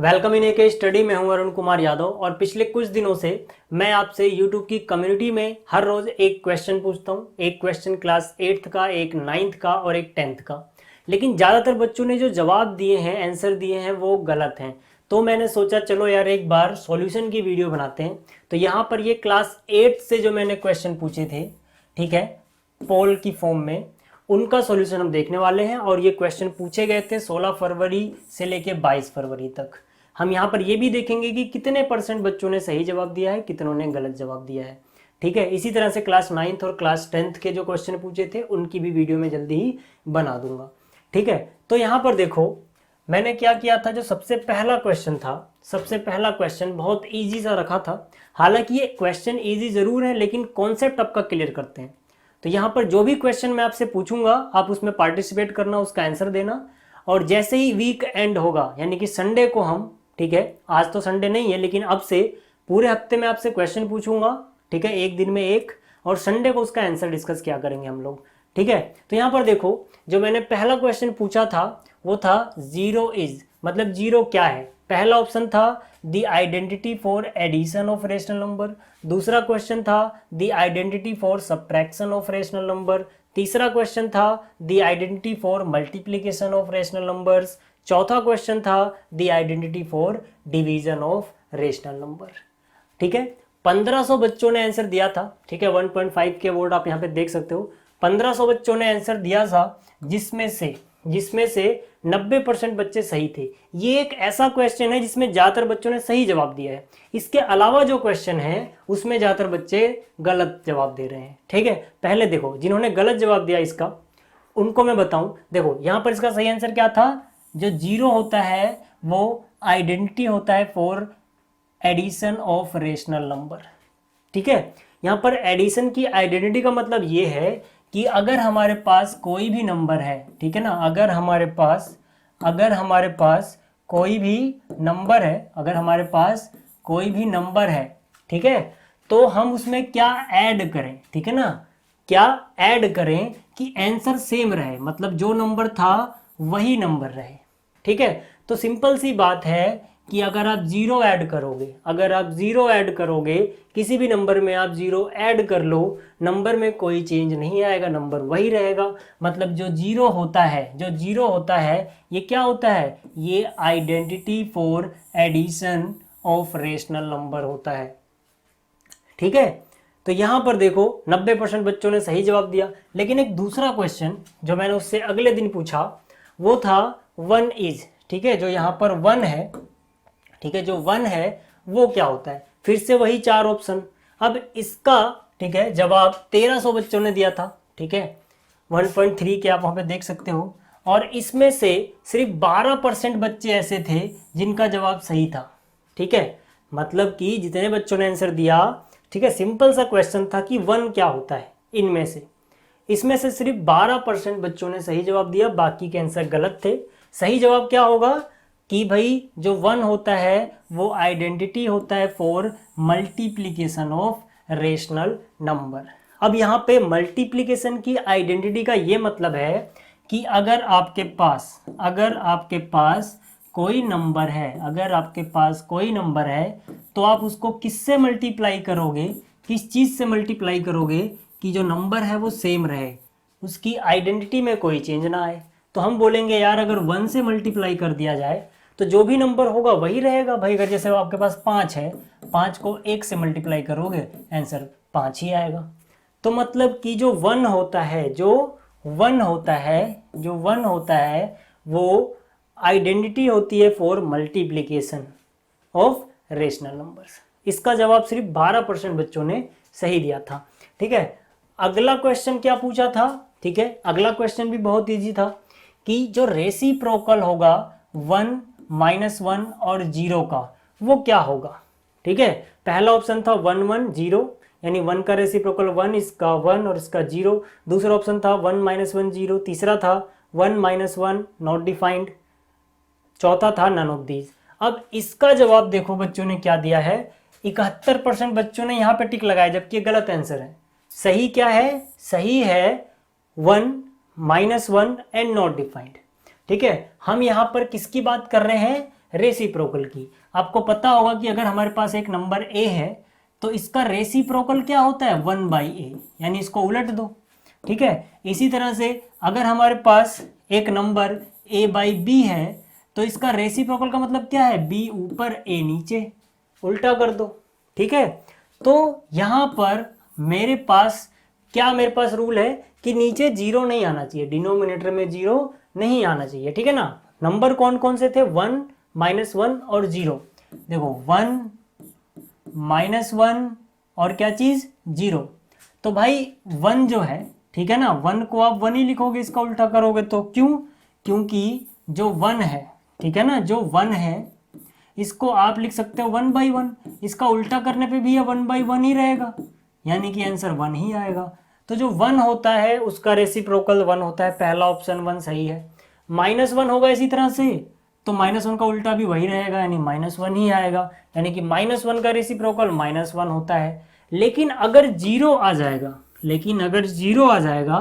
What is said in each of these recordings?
Welcome in एक study में हूं अरुण कुमार यादव और पिछले कुछ दिनों से मैं आपसे YouTube की कम्युनिटी में हर रोज एक क्वेश्चन पूछता हूं। एक क्वेश्चन क्लास 8th का, एक 9th का और एक 10th का। लेकिन ज़्यादातर बच्चों ने जो जवाब दिए हैं, आंसर दिए हैं, वो गलत हैं। तो मैंने सोचा चलो यार एक बार सॉल्यूशन की वीडियो बनाते हैं। तो यहाँ पर ये क्लास 8 से जो मैंने क्वेश्चन पूछे थे, ठीक है, पोल की फॉर्म में, उनका सॉल्यूशन हम देखने वाले हैं। और ये क्वेश्चन पूछे गए थे 16 फरवरी से लेके 22 फरवरी तक। हम यहाँ पर ये भी देखेंगे कि कितने % बच्चों ने सही जवाब दिया है, कितनों ने गलत जवाब दिया है। ठीक है, इसी तरह से क्लास 9th और क्लास 10th के जो क्वेश्चन पूछे थे उनकी भी वीडियो में जल्दी ही बना दूंगा। ठीक है, तो यहाँ पर देखो मैंने क्या किया था। जो सबसे पहला क्वेश्चन था, सबसे पहला क्वेश्चन बहुत ईजी सा रखा था। हालांकि ये क्वेश्चन ईजी जरूर है लेकिन कॉन्सेप्ट आपका क्लियर करते हैं। तो यहाँ पर जो भी क्वेश्चन मैं आपसे पूछूंगा आप उसमें पार्टिसिपेट करना, उसका आंसर देना। और जैसे ही वीक एंड होगा यानी कि संडे को हम, ठीक है, आज तो संडे नहीं है लेकिन अब से पूरे हफ्ते में आपसे क्वेश्चन पूछूंगा, ठीक है, एक दिन में एक, और संडे को उसका आंसर डिस्कस क्या करेंगे हम लोग। ठीक है, तो यहाँ पर देखो जो मैंने पहला क्वेश्चन पूछा था वो था जीरो इज, मतलब जीरो क्या है। पहला ऑप्शन था the identity for addition of rational number. दूसरा क्वेश्चन था the identity for subtraction of rational number. तीसरा क्वेश्चन था the identity for multiplication of rational numbers. चौथा क्वेश्चन था the identity for division of rational number. ठीक है, 1500 बच्चों ने आंसर दिया था। ठीक है, 1.5 के अवार्ड आप यहाँ पे देख सकते हो। 1500 बच्चों ने आंसर दिया था जिसमें से 90% बच्चे सही थे। ये एक ऐसा क्वेश्चन है जिसमें ज्यादातर बच्चों ने सही जवाब दिया है। इसके अलावा जो क्वेश्चन है उसमें ज्यादातर बच्चे गलत जवाब दे रहे हैं। ठीक है, पहले देखो जिन्होंने गलत जवाब दिया इसका उनको मैं बताऊं। देखो यहाँ पर इसका सही आंसर क्या था। जो जीरो होता है वो आइडेंटिटी होता है for addition of rational number. ठीक है, यहाँ पर एडिशन की आइडेंटिटी का मतलब ये है कि अगर हमारे पास कोई भी नंबर है, ठीक है ना, अगर हमारे पास कोई भी नंबर है, अगर हमारे पास कोई भी नंबर है, ठीक है, तो हम उसमें क्या ऐड करें, ठीक है ना, क्या ऐड करें कि आंसर सेम रहे, मतलब जो नंबर था वही नंबर रहे। ठीक है, तो सिंपल सी बात है कि अगर आप जीरो ऐड करोगे, किसी भी नंबर में आप जीरो ऐड कर लो, नंबर में कोई चेंज नहीं आएगा, नंबर वही रहेगा। मतलब जो जीरो होता है ये क्या होता है, ये identity for addition of rational number होता है। ठीक है, तो यहां पर देखो 90% बच्चों ने सही जवाब दिया। लेकिन एक दूसरा क्वेश्चन जो मैंने उससे अगले दिन पूछा वो था वन इज। ठीक है, जो यहाँ पर वन है, ठीक है, जो वन है वो क्या होता है। फिर से वही 4 ऑप्शन। अब इसका, ठीक है, जवाब 1300 बच्चों ने दिया था। ठीक है, 1.3 के आप वहां पे देख सकते हो। और इसमें से सिर्फ 12% बच्चे ऐसे थे जिनका जवाब सही था। ठीक है, मतलब कि जितने बच्चों ने आंसर दिया, ठीक है, सिंपल सा क्वेश्चन था कि वन क्या होता है इनमें से, इसमें से सिर्फ 12% बच्चों ने सही जवाब दिया, बाकी के आंसर गलत थे। सही जवाब क्या होगा कि भाई जो वन होता है वो आइडेंटिटी होता है for multiplication of rational number. अब यहाँ पे मल्टीप्लीकेशन की आइडेंटिटी का ये मतलब है कि अगर आपके पास कोई नंबर है, तो आप उसको किससे मल्टीप्लाई करोगे, किस चीज़ से मल्टीप्लाई करोगे कि जो नंबर है वो सेम रहे, उसकी आइडेंटिटी में कोई चेंज ना आए। तो हम बोलेंगे यार अगर 1 से मल्टीप्लाई कर दिया जाए तो जो भी नंबर होगा वही रहेगा। भाई अगर जैसे आपके पास 5 है, 5 को 1 से मल्टीप्लाई करोगे आंसर 5 ही आएगा। तो मतलब कि जो वन होता है वो आइडेंटिटी होती है for multiplication of rational numbers. इसका जवाब सिर्फ 12% बच्चों ने सही दिया था। ठीक है, अगला क्वेश्चन क्या पूछा था। ठीक है, अगला क्वेश्चन भी बहुत इजी था कि जो रेसिप्रोकल होगा 1, -1 और 0 का वो क्या होगा। ठीक है, पहला ऑप्शन था 1 1 0, यानी 1 का रेसिप्रोकल 1, इसका 1 और इसका 0। दूसरा ऑप्शन था 1 -1 0। तीसरा था 1 -1 नॉट डिफाइंड। चौथा था नन ऑफ दीज। अब इसका जवाब देखो बच्चों ने क्या दिया है। 71% बच्चों ने यहाँ पे टिक लगाया जबकि ये गलत आंसर है। सही क्या है, सही है 1 -1 एंड नॉट डिफाइंड। ठीक है, हम यहाँ पर किसकी बात कर रहे हैं, रेसिप्रोकल की। आपको पता होगा कि अगर हमारे पास एक नंबर ए है तो इसका रेसिप्रोकल क्या होता है 1/a, यानी इसको उलट दो। ठीक है, इसी तरह से अगर हमारे पास एक नंबर a/b है तो इसका रेसिप्रोकल का मतलब क्या है b ऊपर a नीचे, उल्टा कर दो। ठीक है, तो यहाँ पर मेरे पास रूल है कि नीचे जीरो नहीं आना चाहिए, डिनोमिनेटर में जीरो नहीं आना चाहिए। ठीक है ना, नंबर कौन कौन से थे 1, -1 और 0। देखो 1, -1 और क्या चीज 0। तो भाई 1 जो है, ठीक है ना, 1 को आप 1 ही लिखोगे, इसका उल्टा करोगे तो। क्यों? क्योंकि जो 1 है, ठीक है ना, जो 1 है इसको आप लिख सकते हो 1/1, इसका उल्टा करने पे भी ये 1/1 ही रहेगा, यानी कि आंसर 1 ही आएगा। तो जो 1 होता है उसका रेसिप्रोकल 1 होता है, पहला ऑप्शन 1 सही है। -1 होगा इसी तरह से, तो -1 का उल्टा भी वही रहेगा, यानी -1 ही आएगा, यानी कि -1 का रेसिप्रोकल -1 होता है। लेकिन अगर जीरो आ जाएगा,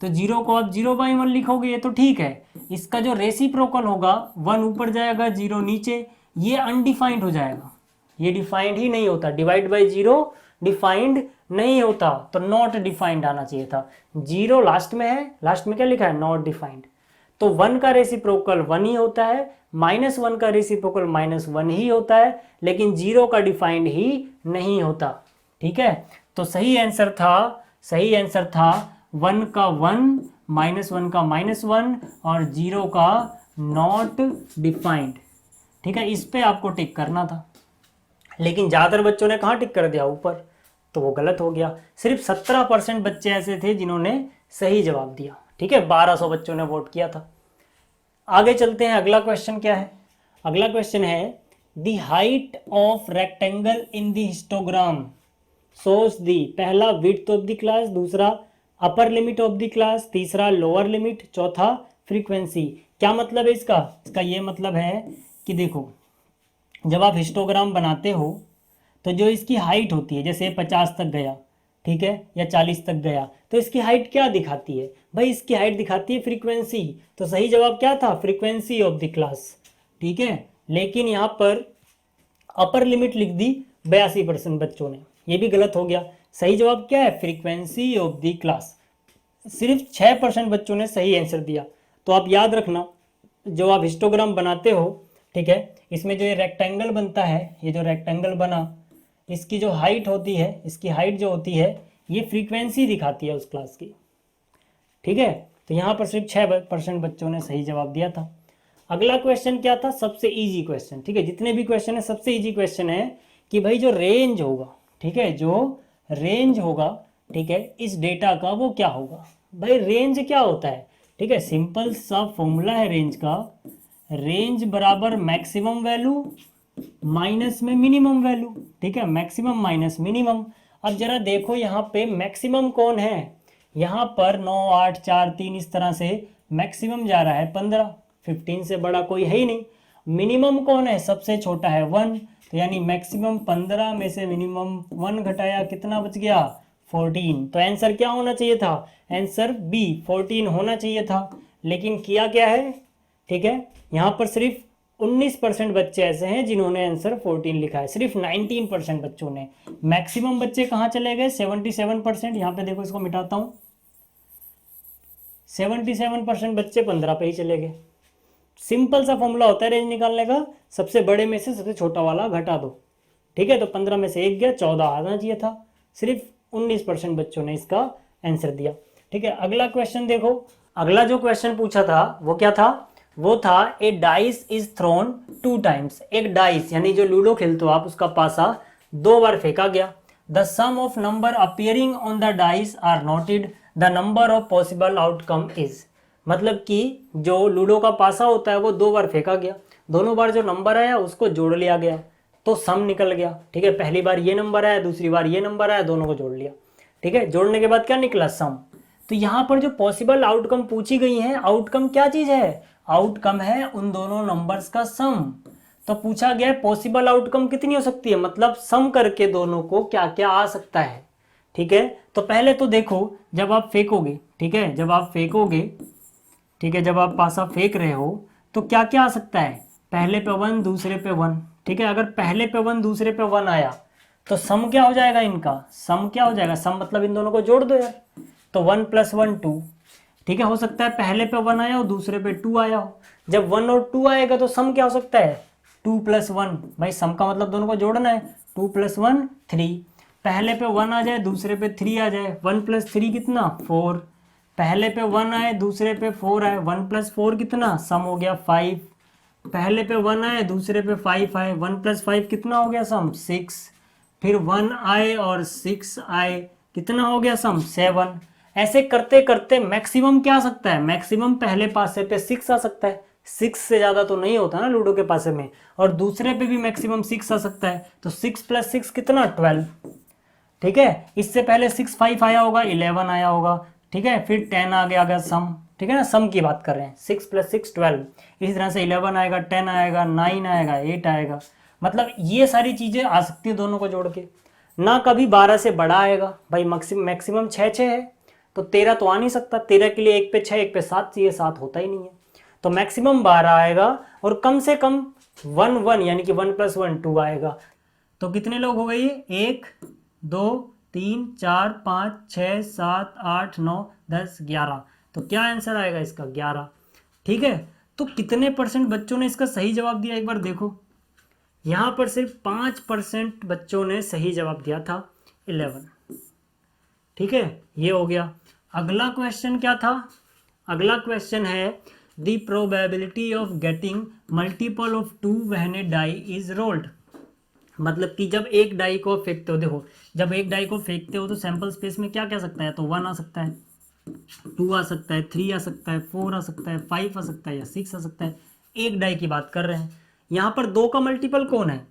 तो जीरो को आप 0/1 लिखोगे, ये तो ठीक है। इसका जो रेसिप्रोकल होगा 1 ऊपर जाएगा 0 नीचे, ये अनडिफाइंड हो जाएगा, ये डिफाइंड ही नहीं होता। डिवाइड बाई जीरो डिफाइंड नहीं होता, तो नॉट डिफाइंड आना चाहिए था। जीरो लास्ट में है, लास्ट में क्या लिखा है नॉट डिफाइंड। तो 1 का रेसिप्रोकल 1 ही होता है, -1 का रेसिप्रोकल -1 ही होता है, लेकिन 0 का डिफाइंड ही नहीं होता। ठीक है, तो सही आंसर था 1 का 1, -1 का -1 और 0 का नॉट डिफाइंड। ठीक है, इस पे आपको टिक करना था, लेकिन ज़्यादातर बच्चों ने कहाँ टिक कर दिया ऊपर, तो वो गलत हो गया। सिर्फ 17% बच्चे ऐसे थे जिन्होंने सही जवाब दिया। ठीक है, 1200 बच्चों ने वोट किया था। आगे चलते हैं, अगला क्वेश्चन क्या है। अगला क्वेश्चन है the height of rectangle in the histogram shows the, पहला विड्थ ऑफ द क्लास, दूसरा upper limit of the class, तीसरा लोअर लिमिट, चौथा फ्रीक्वेंसी। क्या मतलब है इसका ये मतलब है कि देखो, जब आप हिस्टोग्राम बनाते हो तो जो इसकी हाइट होती है, जैसे 50 तक गया, ठीक है, या 40 तक गया, तो इसकी हाइट क्या दिखाती है भाई, इसकी हाइट दिखाती है फ्रीक्वेंसी। तो सही जवाब क्या था, फ्रीक्वेंसी ऑफ द क्लास। ठीक है, लेकिन यहाँ पर अपर लिमिट लिख दी 82% बच्चों ने, ये भी गलत हो गया। सही जवाब क्या है, फ्रीक्वेंसी ऑफ द क्लास। सिर्फ 6% बच्चों ने सही आंसर दिया। तो आप याद रखना, जो आप हिस्टोग्राम बनाते हो, ठीक है, इसमें जो ये रेक्टेंगल बनता है, ये जो रेक्टेंगल बना, इसकी जो हाइट होती है, इसकी हाइट जो होती है, ये फ्रीक्वेंसी दिखाती है उस क्लास की। ठीक है, तो यहाँ पर सिर्फ 6% बच्चों ने सही जवाब दिया था। अगला क्वेश्चन क्या था, सबसे इजी क्वेश्चन। ठीक है, जितने भी क्वेश्चन है सबसे इजी क्वेश्चन है कि भाई जो रेंज होगा, ठीक है, जो रेंज होगा, ठीक है, इस डेटा का वो क्या होगा। भाई रेंज क्या होता है, ठीक है, सिंपल सा फॉर्मूला है रेंज का, रेंज बराबर मैक्सिमम वैल्यू माइनस में मिनिमम वैल्यू। ठीक है, मैक्सिमम माइनस मिनिमम। अब जरा देखो यहाँ पे मैक्सिमम कौन है, यहाँ पर 9, 8, 4, 3 इस तरह से मैक्सिमम जा रहा है 15, 15 से बड़ा कोई है ही नहीं। मिनिमम कौन है, सबसे छोटा है 1, तो यानी मैक्सिमम 15 में से मिनिमम 1 घटाया, कितना बच गया 14। तो आंसर क्या होना चाहिए था, आंसर बी 14 होना चाहिए था। लेकिन किया क्या है, ठीक है, यहाँ पर सिर्फ 19% बच्चे ऐसे हैं जिन्होंने आंसर 14 लिखा है, सिर्फ 19% बच्चों ने। मैक्सिमम बच्चे कहाँ चले गए, 77%। यहाँ पे देखो, इसको मिटाता हूँ, 77% बच्चे 15 पे ही चले गए। सिंपल सा फॉर्मूला होता है रेंज निकालने का, सबसे बड़े में से सबसे छोटा वाला घटा दो। ठीक है, तो 15 में से 1 गया, 14 आना चाहिए था। सिर्फ 19% बच्चों ने इसका आंसर दिया। ठीक है, अगला क्वेश्चन देखो। अगला जो क्वेश्चन पूछा था वो क्या था, वो था ए डाइस इज थ्रोन 2 टाइम्स। एक डाइस यानी जो लूडो खेलते हो आप, उसका पासा 2 बार फेंका गया। The sum of number appearing on the dice are noted, the number of possible outcome is. मतलब कि जो लूडो का पासा होता है वो 2 बार फेंका गया, दोनों बार जो नंबर आया उसको जोड़ लिया गया, तो सम निकल गया। ठीक है, पहली बार ये नंबर आया, दूसरी बार ये नंबर आया, दोनों को जोड़ लिया। ठीक है, जोड़ने के बाद क्या निकला, सम। तो यहाँ पर जो पॉसिबल आउटकम पूछी गई है, आउटकम क्या चीज है, आउटकम है उन दोनों नंबर्स का सम। तो पूछा गया है पॉसिबल आउटकम कितनी हो सकती है, मतलब सम करके दोनों को क्या क्या आ सकता है। ठीक है, तो पहले तो देखो, जब आप फेंकोगे, ठीक है, जब आप फेंकोगे, ठीक है, जब आप पासा फेंक रहे हो तो क्या क्या आ सकता है। पहले पे 1 दूसरे पे 1, ठीक है। अगर पहले पे 1 दूसरे पे 1 आया तो सम क्या हो जाएगा इनका, सम क्या हो जाएगा, सम मतलब इन दोनों को जोड़ दो यार। तो 1 + 1 2, ठीक है। हो सकता है पहले पे 1 आया हो दूसरे पे 2 आया हो। जब 1 और 2 आएगा तो सम क्या हो सकता है, 2 + 1, भाई सम का मतलब दोनों को जोड़ना है। 2 + 1 3, पहले पे 1 आ जाए दूसरे पे 3 आ जाए, 1 + 3 कितना 4, पहले पे 1 आए दूसरे पे 4 आए, 1 + 4 कितना, सम हो गया 5, पहले पे 1 आए दूसरे पे 5 आए, 1 + 5 कितना हो गया सम 6, फिर 1 आए और 6 आए, कितना हो गया सम 7। ऐसे करते करते मैक्सिमम क्या आ सकता है, मैक्सिमम पहले पासे पे 6 आ सकता है, 6 से ज़्यादा तो नहीं होता ना लूडो के पासे में, और दूसरे पे भी मैक्सिमम 6 आ सकता है। तो 6 + 6 कितना 12, ठीक है। इससे पहले 6 5 आया होगा, 11 आया होगा, ठीक है। फिर 10 आ गया सम, ठीक है ना, सम की बात कर रहे हैं। 6 + 6 12, इसी तरह से 11 आएगा, 10 आएगा, 9 आएगा, 8 आएगा, मतलब ये सारी चीज़ें आ सकती है दोनों को जोड़ के ना। कभी 12 से बड़ा आएगा, भाई मैक्सिमम 6 है, तो 13 तो आ नहीं सकता, 13 के लिए 1 पे 6 1 पे 7 चाहिए, 7 होता ही नहीं है। तो मैक्सिमम 12 आएगा और कम से कम 1 1 यानी कि 1 + 1 2 आएगा। तो कितने लोग हो गए ये, 1 2 3 4 5 6 7 8 9 10 11, तो क्या आंसर आएगा इसका 11, ठीक है। तो कितने % बच्चों ने इसका सही जवाब दिया एक बार देखो, यहाँ पर सिर्फ 5% बच्चों ने सही जवाब दिया था 11, ठीक है। ये हो गया। अगला क्वेश्चन क्या था, अगला क्वेश्चन है the probability of getting multiple of 2 when a die is rolled. मतलब कि जब एक डाई को फेंकते हो, देखो जब एक डाई को फेंकते हो तो सैंपल स्पेस में क्या क्या सकता है, तो 1 आ सकता है, 2 आ सकता है, 3 आ सकता है, 4 आ सकता है, 5 आ सकता है या 6 आ सकता है। एक डाई की बात कर रहे हैं। यहाँ पर 2 का मल्टीपल कौन है,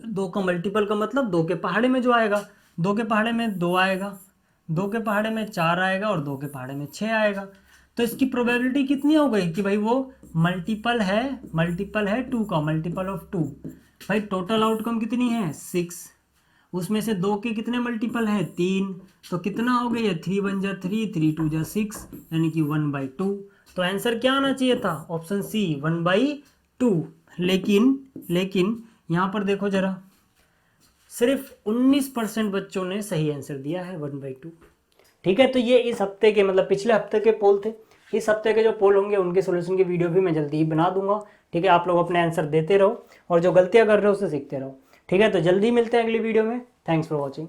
2 का मल्टीपल का मतलब 2 के पहाड़े में जो आएगा, 2 के पहाड़े में 2 आएगा, 2 के पहाड़े में 4 आएगा और 2 के पहाड़े में 6 आएगा। तो इसकी प्रोबेबिलिटी कितनी हो गई कि भाई वो मल्टीपल है 2 का, मल्टीपल ऑफ 2। भाई टोटल आउटकम कितनी है 6, उसमें से 2 के कितने मल्टीपल हैं 3, तो कितना हो गया 3 1 जा 3, 3 2 जा 6, यानी कि 1/2। तो आंसर क्या आना चाहिए था, ऑप्शन सी 1/2। लेकिन यहाँ पर देखो जरा, सिर्फ 19% बच्चों ने सही आंसर दिया है 1/2, ठीक है। तो ये इस हफ्ते के मतलब पिछले हफ्ते के पोल थे। इस हफ्ते के जो पोल होंगे उनके सोल्यूशन की वीडियो भी मैं जल्दी ही बना दूंगा, ठीक है। आप लोग अपने आंसर देते रहो और जो गलतियां कर रहे हो उससे सीखते रहो, ठीक है। तो जल्दी मिलते हैं अगली वीडियो में। Thanks for watching.